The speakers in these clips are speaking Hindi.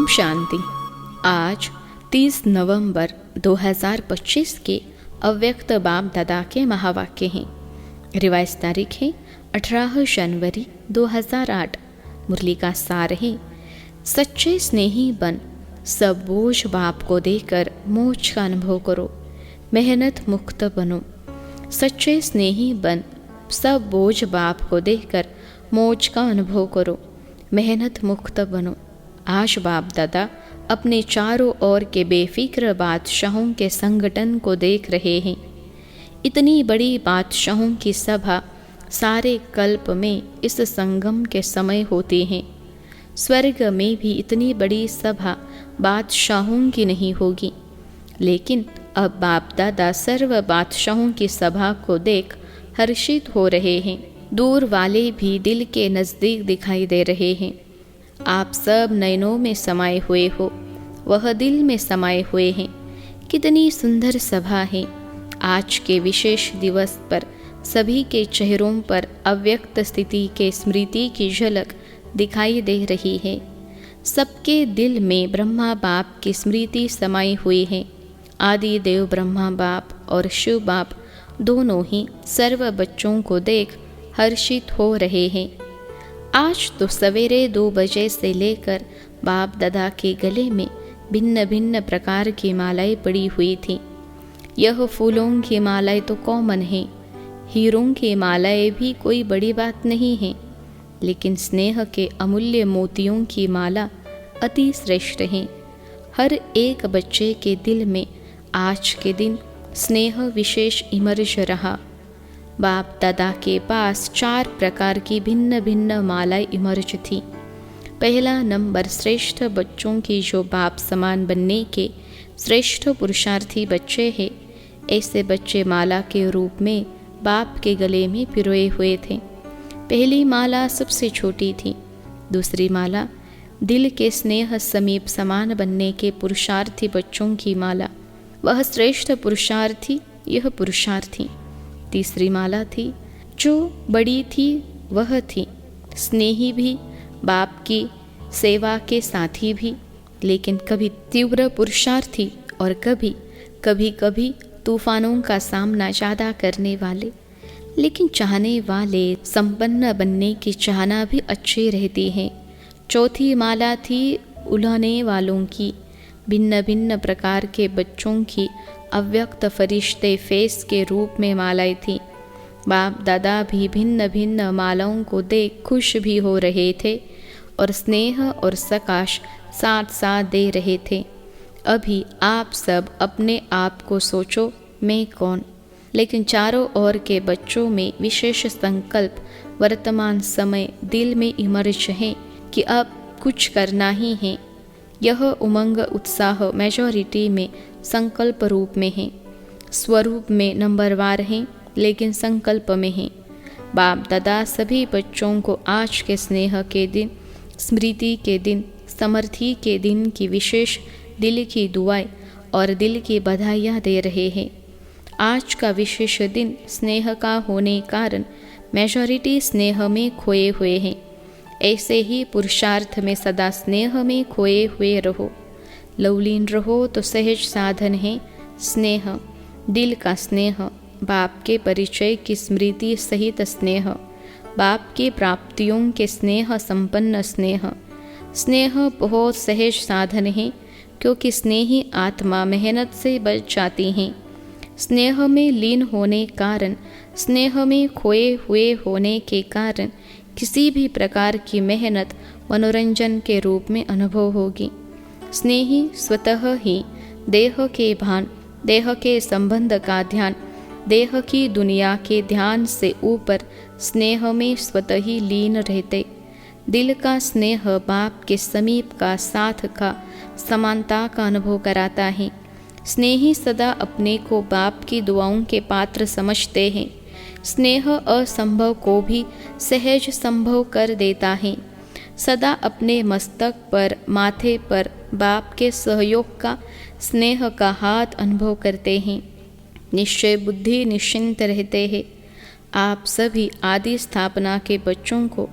शांति। आज 30 नवंबर 2025 के अव्यक्त बाप दादा के महावाक्य हैं। रिवाइज तारीख है 18 जनवरी 2008। मुरली का सार है, सच्चे स्नेही बन, सब बोझ बाप को देकर मोक्ष का अनुभव करो, मेहनत मुक्त बनो। सच्चे स्नेही बन, सब बोझ बाप को देकर मोक्ष का अनुभव करो, मेहनत मुक्त बनो। आज बाप दादा अपने चारों ओर के बेफिक्र बादशाहों के संगठन को देख रहे हैं। इतनी बड़ी बादशाहों की सभा सारे कल्प में इस संगम के समय होती है। स्वर्ग में भी इतनी बड़ी सभा बादशाहों की नहीं होगी, लेकिन अब बाप दादा सर्व बादशाहों की सभा को देख हर्षित हो रहे हैं। दूर वाले भी दिल के नज़दीक दिखाई दे रहे हैं। आप सब नयनों में समाये हुए हो, वह दिल में समाये हुए हैं। कितनी सुंदर सभा है। आज के विशेष दिवस पर सभी के चेहरों पर अव्यक्त स्थिति के स्मृति की झलक दिखाई दे रही है। सबके दिल में ब्रह्मा बाप की स्मृति समाई हुई है। आदि देव ब्रह्मा बाप और शिव बाप दोनों ही सर्व बच्चों को देख हर्षित हो रहे हैं। आज तो सवेरे 2 बजे से लेकर बाप दादा के गले में भिन्न भिन्न प्रकार की मालाएं पड़ी हुई थी। यह फूलों की मालाएं तो कॉमन हैं, हीरों की मालाएं भी कोई बड़ी बात नहीं है, लेकिन स्नेह के अमूल्य मोतियों की माला अति श्रेष्ठ है। हर एक बच्चे के दिल में आज के दिन स्नेह विशेष इमर्ज रहा। बाप दादा के पास 4 प्रकार की भिन्न भिन्न मालाएं इमर्ज थी। पहला नंबर श्रेष्ठ बच्चों की जो बाप समान बनने के श्रेष्ठ पुरुषार्थी बच्चे हैं, ऐसे बच्चे माला के रूप में बाप के गले में पिरोए हुए थे। पहली माला सबसे छोटी थी। दूसरी माला दिल के स्नेह समीप समान बनने के पुरुषार्थी बच्चों की माला, वह श्रेष्ठ पुरुषार्थी, यह पुरुषार्थी। तीसरी माला थी जो बड़ी थी, वह थी स्नेही भी, बाप की सेवा के साथी भी, लेकिन कभी तीव्र पुरुषार्थी और कभी तूफानों का सामना ज़्यादा करने वाले, लेकिन चाहने वाले संपन्न बनने की चाहना भी अच्छी रहती है। चौथी माला थी उलझने वालों की, भिन्न भिन्न प्रकार के बच्चों की अव्यक्त फरिश्ते फेस के रूप में मालाएं थी। बाप दादा भी भिन्न भिन्न मालाओं को देख खुश भी हो रहे थे और स्नेह और सकाश साथ साथ दे रहे थे। अभी आप सब अपने आप को सोचो, मैं कौन? लेकिन चारों ओर के बच्चों में विशेष संकल्प वर्तमान समय दिल में इमर्ज है कि अब कुछ करना ही है। यह उमंग उत्साह मेजॉरिटी में संकल्प रूप में है, स्वरूप में नंबरवार है, लेकिन संकल्प में है। बाप दादा सभी बच्चों को आज के स्नेह के दिन, स्मृति के दिन, समर्थी के दिन की विशेष दिल की दुआएं और दिल की बधाइयाँ दे रहे हैं। आज का विशेष दिन स्नेह का होने कारण मेजॉरिटी स्नेह में खोए हुए हैं। ऐसे ही पुरुषार्थ में सदा स्नेह में खोए हुए रहो। लवलीन रहो तो सहज साधन है स्नेह, दिल का स्नेह, बाप के परिचय की स्मृति सहित स्नेह, बाप की प्राप्तियों के स्नेह संपन्न स्नेह। स्नेह बहुत सहज साधन है, क्योंकि स्नेही आत्मा मेहनत से बच जाती हैं। स्नेह में लीन होने कारण, स्नेह में खोए हुए होने के कारण किसी भी प्रकार की मेहनत मनोरंजन के रूप में अनुभव होगी। स्नेही स्वतः ही देह के भान, देह के संबंध का ध्यान, देह की दुनिया के ध्यान से ऊपर स्नेह में स्वतः ही लीन रहते। दिल का स्नेह बाप के समीप का, साथ का, समानता का अनुभव कराता है। स्नेही सदा अपने को बाप की दुआओं के पात्र समझते हैं। स्नेह असंभव को भी सहज संभव कर देता है। सदा अपने मस्तक पर, माथे पर बाप के सहयोग का, स्नेह का हाथ अनुभव करते हैं। निश्चय बुद्धि निश्चिंत रहते हैं। आप सभी आदि स्थापना के बच्चों को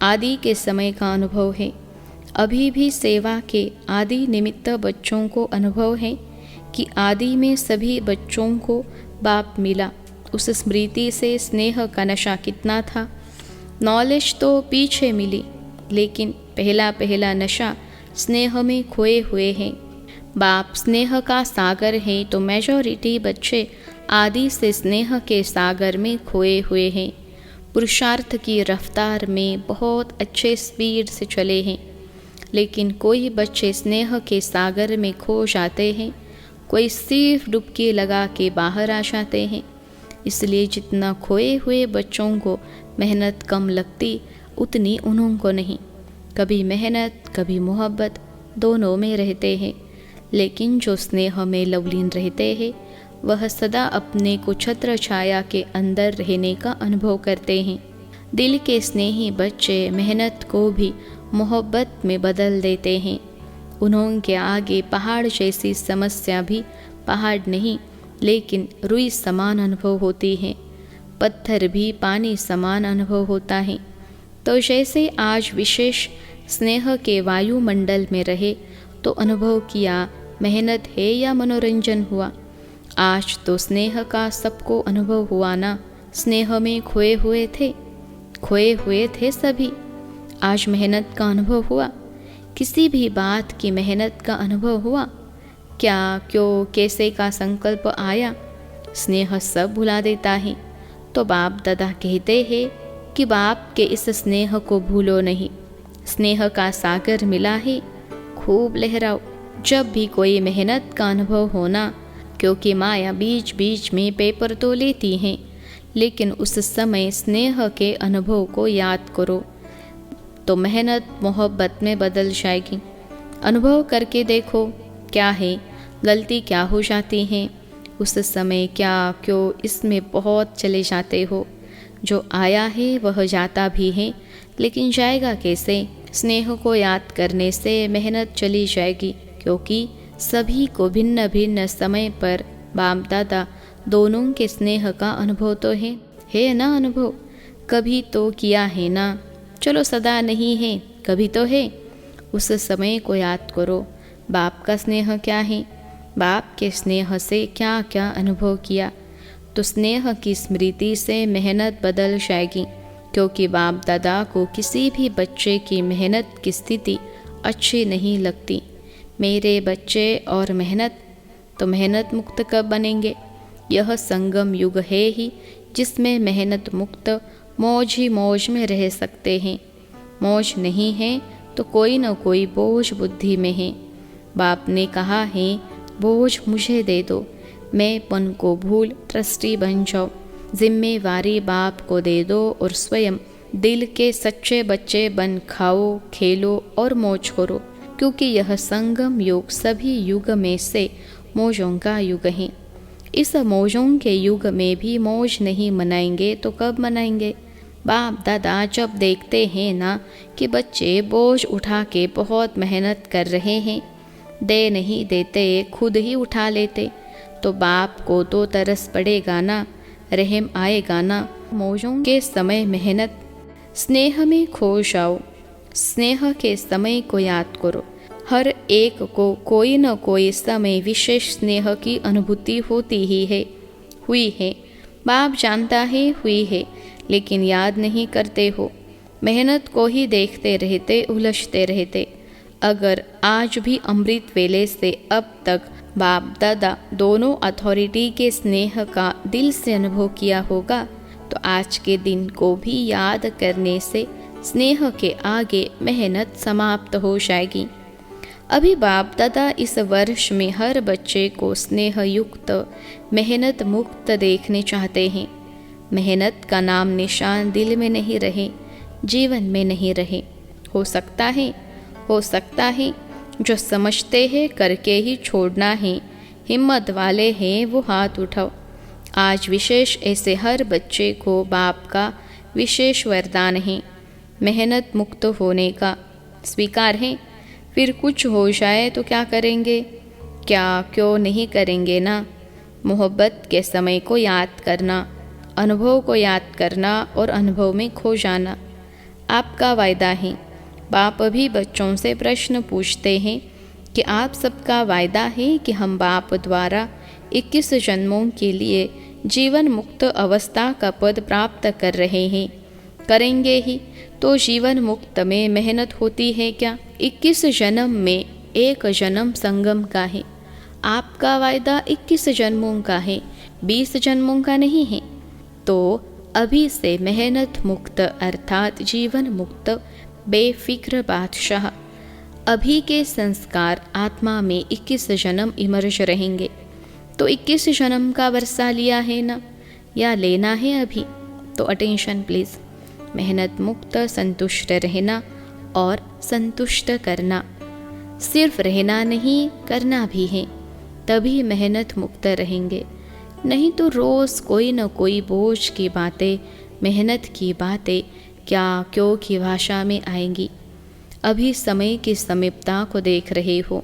आदि के समय का अनुभव है। अभी भी सेवा के आदि निमित्त बच्चों को अनुभव है कि आदि में सभी बच्चों को बाप मिला। उस स्मृति से स्नेह का नशा कितना था। नॉलेज तो पीछे मिली, लेकिन पहला पहला नशा स्नेह में खोए हुए हैं। बाप स्नेह का सागर है तो मेजॉरिटी बच्चे आदि से स्नेह के सागर में खोए हुए हैं। पुरुषार्थ की रफ्तार में बहुत अच्छे स्पीड से चले हैं, लेकिन कोई बच्चे स्नेह के सागर में खो जाते हैं, कोई सिर्फ डुबकी लगा के बाहर आ जाते हैं। इसलिए जितना खोए हुए बच्चों को मेहनत कम लगती, उतनी उन्हों को नहीं। कभी मेहनत कभी मोहब्बत दोनों में रहते हैं, लेकिन जो स्नेह में लवलीन रहते हैं वह सदा अपने को छत्र छाया के अंदर रहने का अनुभव करते हैं। दिल के स्नेही बच्चे मेहनत को भी मोहब्बत में बदल देते हैं। उन्हों के आगे पहाड़ जैसी समस्या भी पहाड़ नहीं, लेकिन रुई समान अनुभव होती है। पत्थर भी पानी समान अनुभव होता है। तो जैसे आज विशेष स्नेह के वायुमंडल में रहे तो अनुभव किया मेहनत है या मनोरंजन हुआ। आज तो स्नेह का सबको अनुभव हुआ ना। स्नेह में खोए हुए थे सभी। आज मेहनत का अनुभव हुआ। किसी भी बात की मेहनत का अनुभव हुआ। क्या क्यों कैसे का संकल्प आया, स्नेह सब भुला देता है। तो बाप दादा कहते हैं कि बाप के इस स्नेह को भूलो नहीं। स्नेह का सागर मिला है, खूब लहराओ। जब भी कोई मेहनत का अनुभव होना, क्योंकि माया बीच बीच में पेपर तो लेती हैं, लेकिन उस समय स्नेह के अनुभव को याद करो तो मेहनत मोहब्बत में बदल जाएगी। अनुभव करके देखो क्या है, गलती क्या हो जाती है। उस समय क्या क्यों इसमें बहुत चले जाते हो। जो आया है वह जाता भी है, लेकिन जाएगा कैसे। स्नेह को याद करने से मेहनत चली जाएगी, क्योंकि सभी को भिन्न भिन्न समय पर बाप दादा दोनों के स्नेह का अनुभव तो है ना। अनुभव कभी तो किया है ना। चलो सदा नहीं है, कभी तो है। उस समय को याद करो। बाप का स्नेह क्या है, बाप के स्नेह से क्या क्या अनुभव किया। तो स्नेह की स्मृति से मेहनत बदल जाएगी, क्योंकि बाप दादा को किसी भी बच्चे की मेहनत की स्थिति अच्छी नहीं लगती। मेरे बच्चे और मेहनत, तो मेहनत मुक्त कब बनेंगे। यह संगम युग है ही जिसमें मेहनत मुक्त मौज ही मौज में रह सकते हैं। मौज नहीं है तो कोई न कोई बोझ बुद्धि में है। बाप ने कहा है बोझ मुझे दे दो, मैं पन को भूल ट्रस्टी बन जाओ। जिम्मेवारी बाप को दे दो और स्वयं दिल के सच्चे बच्चे बन खाओ, खेलो और मौज करो, क्योंकि यह संगम युग सभी युग में से मौजों का युग है। इस मौजों के युग में भी मौज नहीं मनाएंगे तो कब मनाएंगे। बाप दादा जब देखते हैं ना कि बच्चे बोझ उठा के बहुत मेहनत कर रहे हैं, दे नहीं देते खुद ही उठा लेते, तो बाप को तो तरस पड़ेगा ना, रहम आएगा ना। मौजों के समय मेहनत, स्नेह में खो जाओ। स्नेह के समय को याद करो। हर एक को कोई न कोई समय विशेष स्नेह की अनुभूति होती ही है, हुई है। बाप जानता है हुई है, लेकिन याद नहीं करते हो। मेहनत को ही देखते रहते, उलझते रहते। अगर आज भी अमृत वेले से अब तक बाप दादा दोनों अथॉरिटी के स्नेह का दिल से अनुभव किया होगा, तो आज के दिन को भी याद करने से स्नेह के आगे मेहनत समाप्त हो जाएगी। अभी बाप दादा इस वर्ष में हर बच्चे को स्नेह युक्त मेहनत मुक्त देखने चाहते हैं। मेहनत का नाम निशान दिल में नहीं रहे, जीवन में नहीं रहे। हो सकता है जो समझते हैं करके ही छोड़ना है, हिम्मत वाले हैं वो हाथ उठाओ। आज विशेष ऐसे हर बच्चे को बाप का विशेष वरदान है, मेहनत मुक्त होने का। स्वीकार है। फिर कुछ हो जाए तो क्या करेंगे, क्या क्यों नहीं करेंगे ना। मोहब्बत के समय को याद करना, अनुभव को याद करना और अनुभव में खो जाना आपका वायदा है। बाप भी बच्चों से प्रश्न पूछते हैं कि आप सबका वायदा है कि हम बाप द्वारा 21 जन्मों के लिए जीवन मुक्त अवस्था का पद प्राप्त कर रहे हैं, करेंगे ही। तो जीवन मुक्त में मेहनत होती है क्या? 21 जन्म में एक जन्म संगम का है। आपका वायदा 21 जन्मों का है, 20 जन्मों का नहीं है। तो अभी से मेहनत मुक्त अर्थात जीवन मुक्त बेफिक्र बादशाह, अभी के संस्कार आत्मा में 21 जन्म इमर्ज रहेंगे। तो 21 जन्म का वर्षा लिया है ना, या लेना है अभी? तो अटेंशन प्लीज़। मेहनत मुक्त संतुष्ट रहना और संतुष्ट करना, सिर्फ रहना नहीं करना भी है, तभी मेहनत मुक्त रहेंगे। नहीं तो रोज़ कोई न कोई बोझ की बातें, मेहनत की बातें क्या क्यों की भाषा में आएंगी। अभी समय की समीपता को देख रहे हो।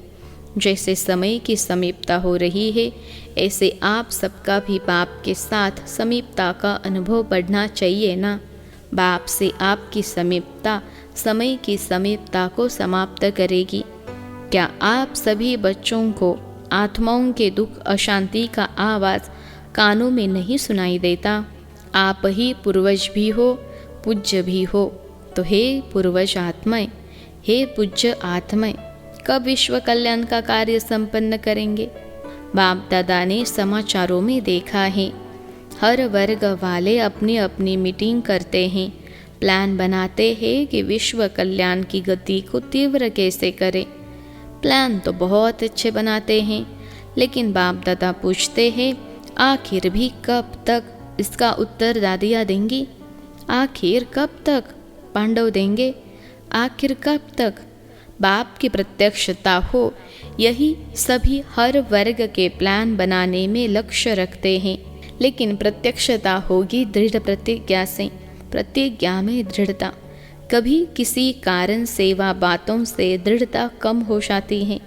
जैसे समय की समीपता हो रही है, ऐसे आप सबका भी बाप के साथ समीपता का अनुभव बढ़ना चाहिए ना। बाप से आपकी समीपता समय की समीपता को समाप्त करेगी। क्या आप सभी बच्चों को आत्माओं के दुख अशांति का आवाज़ कानों में नहीं सुनाई देता? आप ही पूर्वज भी हो, पूज्य भी हो। तो हे पूर्वज आत्माएं, हे पूज्य आत्माएं, कब विश्व कल्याण का कार्य संपन्न करेंगे? बाप दादा ने समाचारों में देखा है, हर वर्ग वाले अपनी अपनी मीटिंग करते हैं, प्लान बनाते हैं कि विश्व कल्याण की गति को तीव्र कैसे करें। प्लान तो बहुत अच्छे बनाते हैं, लेकिन बाप दादा पूछते हैं आखिर भी कब तक? इसका उत्तर दादियाँ देंगी। आखिर कब तक? पांडव देंगे। आखिर कब तक? बाप की प्रत्यक्षता हो, यही सभी हर वर्ग के प्लान बनाने में लक्ष्य रखते हैं। लेकिन प्रत्यक्षता होगी दृढ़ प्रतिज्ञा से। प्रतिज्ञा में दृढ़ता। कभी किसी कारण से व बातों से दृढ़ता कम हो जाती है।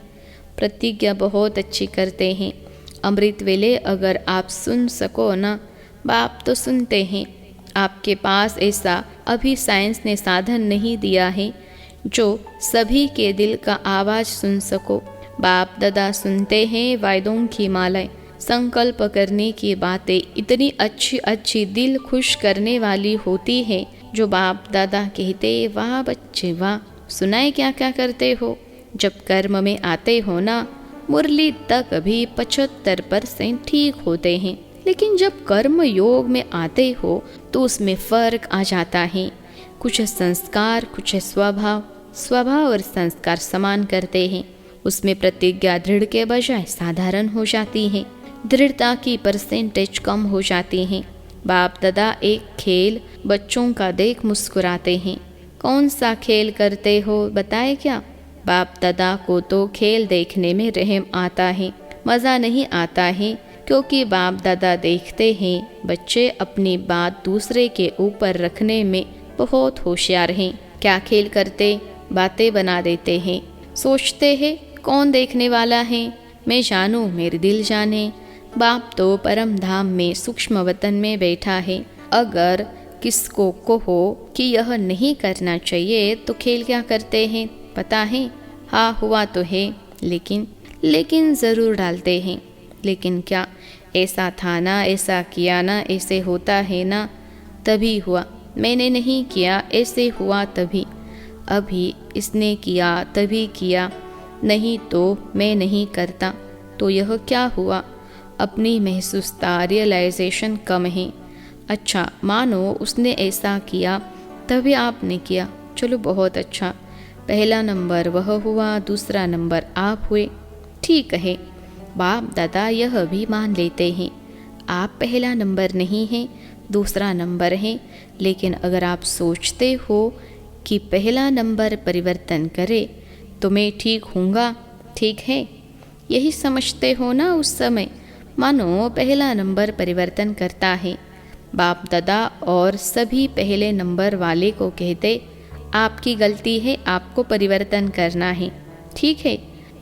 प्रतिज्ञा बहुत अच्छी करते हैं। अमृत वेले अगर आप सुन सको ना, बाप तो सुनते हैं। आपके पास ऐसा अभी साइंस ने साधन नहीं दिया है जो सभी के दिल का आवाज़ सुन सको। बाप दादा सुनते हैं वायदों की मालाएं, संकल्प करने की बातें इतनी अच्छी अच्छी दिल खुश करने वाली होती है जो बाप दादा कहते वाह बच्चे वाह, सुनाए क्या क्या करते हो। जब कर्म में आते हो ना, मुरली तक भी 75% ठीक होते हैं, लेकिन जब कर्म योग में आते हो तो उसमें फर्क आ जाता है। कुछ संस्कार, कुछ स्वभाव और संस्कार समान करते हैं। उसमें प्रतिज्ञा दृढ़ के बजाय साधारण हो जाती है, दृढ़ता की परसेंटेज कम हो जाती है। बाप दादा एक खेल बच्चों का देख मुस्कुराते हैं। कौन सा खेल करते हो बताए क्या? बाप दादा को तो खेल देखने में रहम आता है, मज़ा नहीं आता है, क्योंकि बाप दादा देखते हैं बच्चे अपनी बात दूसरे के ऊपर रखने में बहुत होशियार हैं। क्या खेल करते? बातें बना देते हैं। सोचते हैं कौन देखने वाला है, मैं जानूं मेरे दिल जाने। बाप तो परम धाम में सूक्ष्म वतन में बैठा है। अगर किसको कहो कि यह नहीं करना चाहिए तो खेल क्या करते हैं पता है? हाँ हुआ तो है, लेकिन ज़रूर डालते हैं। लेकिन क्या ऐसा था ना, ऐसा किया ना, ऐसे होता है ना, तभी हुआ। मैंने नहीं किया, ऐसे हुआ तभी। अभी इसने किया तभी किया, नहीं तो मैं नहीं करता। तो यह क्या हुआ? अपनी महसूसता रियलाइजेशन कम है। अच्छा मानो उसने ऐसा किया तभी आपने किया, चलो बहुत अच्छा। पहला नंबर वह हुआ, दूसरा नंबर आप हुए, ठीक है। बाप दादा यह भी मान लेते हैं आप पहला नंबर नहीं हैं, दूसरा नंबर है। लेकिन अगर आप सोचते हो कि पहला नंबर परिवर्तन करे तो मैं ठीक हूँगा, ठीक है, यही समझते हो ना उस समय। मानो पहला नंबर परिवर्तन करता है। बाप दादा और सभी पहले नंबर वाले को कहते आपकी गलती है, आपको परिवर्तन करना है, ठीक है।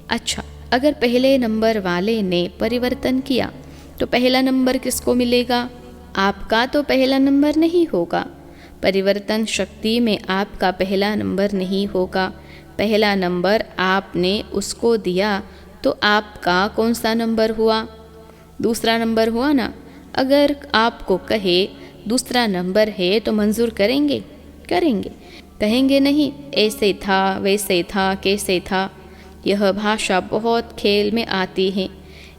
अच्छा अगर पहले नंबर वाले ने परिवर्तन किया तो पहला नंबर किसको मिलेगा? आपका तो पहला नंबर नहीं होगा। परिवर्तन शक्ति में आपका पहला नंबर नहीं होगा। पहला नंबर आपने उसको दिया तो आपका कौन सा नंबर हुआ? दूसरा नंबर हुआ ना। अगर आपको कहे दूसरा नंबर है तो मंजूर करेंगे? करेंगे? कहेंगे नहीं। ऐसे था, वैसे था, कैसे था। यह भाषा बहुत खेल में आती है।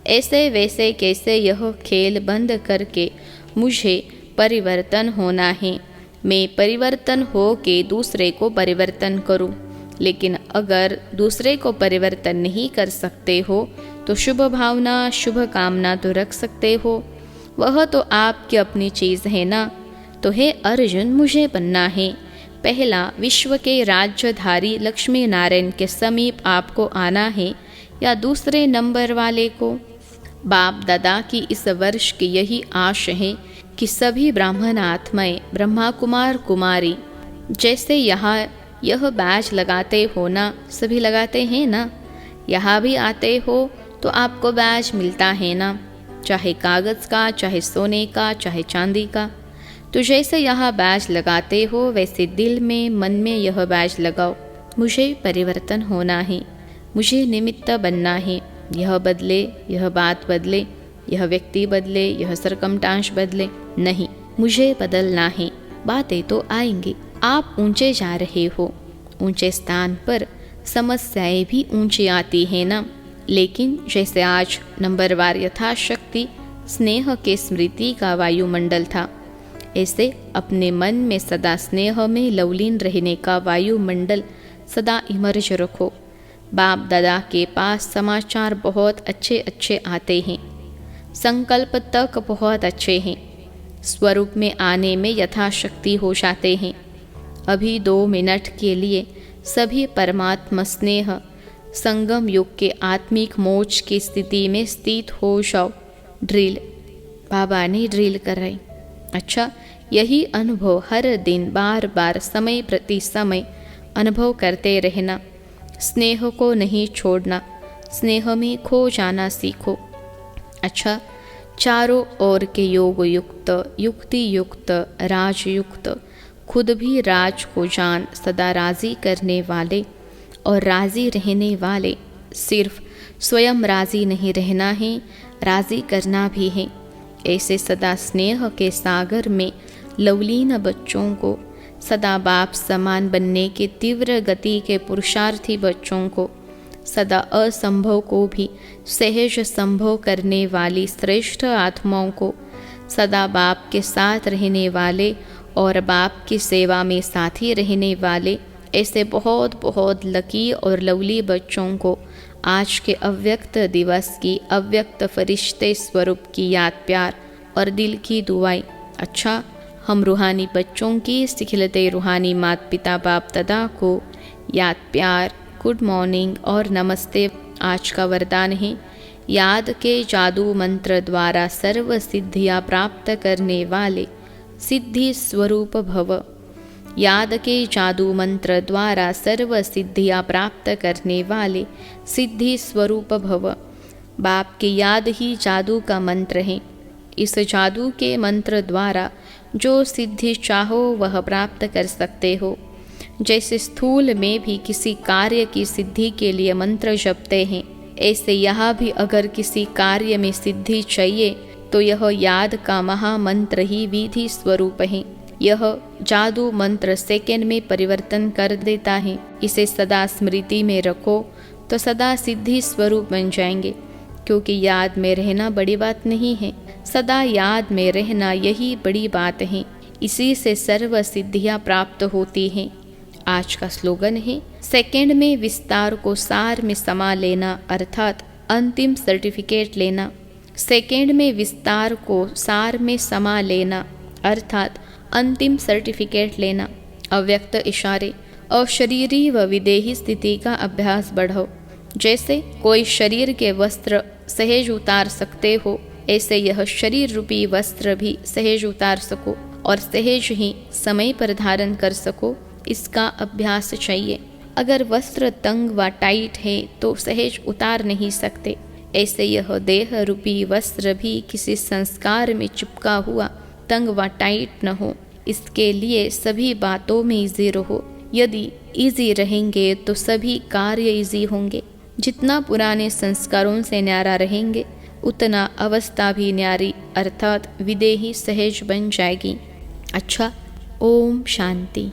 ऐसे वैसे कैसे, यह खेल बंद करके मुझे परिवर्तन होना है। मैं परिवर्तन हो के दूसरे को परिवर्तन करूं। लेकिन अगर दूसरे को परिवर्तन नहीं कर सकते हो तो शुभ भावना, शुभ कामना तो रख सकते हो। वह तो आपकी अपनी चीज़ है ना। तो हे अर्जुन, मुझे बनना है। पहला विश्व के राज्यधारी लक्ष्मी नारायण के समीप आपको आना है या दूसरे नंबर वाले को? बाप दादा की इस वर्ष की यही आश है कि सभी ब्राह्मण आत्माएं, ब्रह्मा कुमार कुमारी, जैसे यहाँ यह बैज लगाते हो ना, सभी लगाते हैं ना, यहाँ भी आते हो तो आपको बैज मिलता है ना, चाहे कागज़ का, चाहे सोने का, चाहे चांदी का। तो जैसे यहाँ बैज लगाते हो वैसे दिल में, मन में यह बैज लगाओ। मुझे परिवर्तन होना है, मुझे निमित्त बनना है। यह बदले, यह बात बदले, यह व्यक्ति बदले, यह सरकमस्टांस बदले, नहीं, मुझे बदलना है। बातें तो आएंगी। आप ऊंचे जा रहे हो, ऊंचे स्थान पर समस्याएं भी ऊंची आती है ना। लेकिन जैसे आज नंबरवार यथाशक्ति स्नेह के स्मृति का वायुमंडल था, ऐसे अपने मन में सदा स्नेह में लवलीन रहने का वायुमंडल सदा इमर्ज रखो। बाप दादा के पास समाचार बहुत अच्छे अच्छे आते हैं, संकल्प तक बहुत अच्छे हैं, स्वरूप में आने में यथाशक्ति हो जाते हैं। अभी 2 मिनट के लिए सभी परमात्मा स्नेह संगम युग के आत्मिक मोक्ष की स्थिति में स्थित हो जाओ। ड्रिल बाबा ने ड्रिल कराई। अच्छा, यही अनुभव हर दिन बार बार समय प्रति समय अनुभव करते रहना। स्नेह को नहीं छोड़ना, स्नेह में खो जाना सीखो। अच्छा, चारों ओर के योग युक्त, युक्ति युक्त, राजयुक्त, खुद भी राज को जान सदा राजी करने वाले और राजी रहने वाले। सिर्फ स्वयं राजी नहीं रहना है, राजी करना भी है। ऐसे सदा स्नेह के सागर में लवलीन बच्चों को, सदा बाप समान बनने के तीव्र गति के पुरुषार्थी बच्चों को, सदा असंभव को भी सहज संभव करने वाली श्रेष्ठ आत्माओं को, सदा बाप के साथ रहने वाले और बाप की सेवा में साथी रहने वाले ऐसे बहुत बहुत लकी और लवली बच्चों को आज के अव्यक्त दिवस की अव्यक्त फरिश्ते स्वरूप की याद, प्यार और दिल की दुआएं। अच्छा, हम रूहानी बच्चों की सिखिलते रूहानी माता पिता बाप दादा को याद, प्यार, गुड मॉर्निंग और नमस्ते आज का वरदान है। याद के जादू मंत्र द्वारा सर्व सिद्धियाँ प्राप्त करने वाले सिद्धि स्वरूप भव। याद के जादू मंत्र द्वारा सर्व सिद्धियाँ प्राप्त करने वाले सिद्धि स्वरूप भव। बाप की याद ही जादू का मंत्र है। इस जादू के मंत्र द्वारा जो सिद्धि चाहो वह प्राप्त कर सकते हो। जैसे स्थूल में भी किसी कार्य की सिद्धि के लिए मंत्र जपते हैं, ऐसे यहाँ भी अगर किसी कार्य में सिद्धि चाहिए तो यह याद का महामंत्र ही विधि स्वरूप है। यह जादू मंत्र सेकंड में परिवर्तन कर देता है। इसे सदा स्मृति में रखो तो सदा सिद्धि स्वरूप बन जाएंगे। क्योंकि याद में रहना बड़ी बात नहीं है, सदा याद में रहना यही बड़ी बात है। इसी से सर्व सिद्धियाँ प्राप्त होती हैं। आज का स्लोगन है, सेकंड में विस्तार को सार में समा लेना, अर्थात अंतिम सर्टिफिकेट लेना। सेकंड में विस्तार को सार में समा लेना अर्थात अंतिम सर्टिफिकेट लेना। अव्यक्त इशारे अशरीरी व विदेही स्थिति का अभ्यास बढ़ाओ। जैसे कोई शरीर के वस्त्र सहज उतार सकते हो, ऐसे यह शरीर रूपी वस्त्र भी सहज उतार सको और सहज ही समय पर धारण कर सको, इसका अभ्यास चाहिए। अगर वस्त्र तंग व टाइट है तो सहज उतार नहीं सकते, ऐसे यह देह रूपी वस्त्र भी किसी संस्कार में चिपका हुआ तंग व टाइट न हो, इसके लिए सभी बातों में इजी रहो। यदि इजी रहेंगे तो सभी कार्य इजी होंगे। जितना पुराने संस्कारों से न्यारा रहेंगे उतना अवस्था भी न्यारी अर्थात विदेही सहज बन जाएगी। अच्छा, ओम शांति।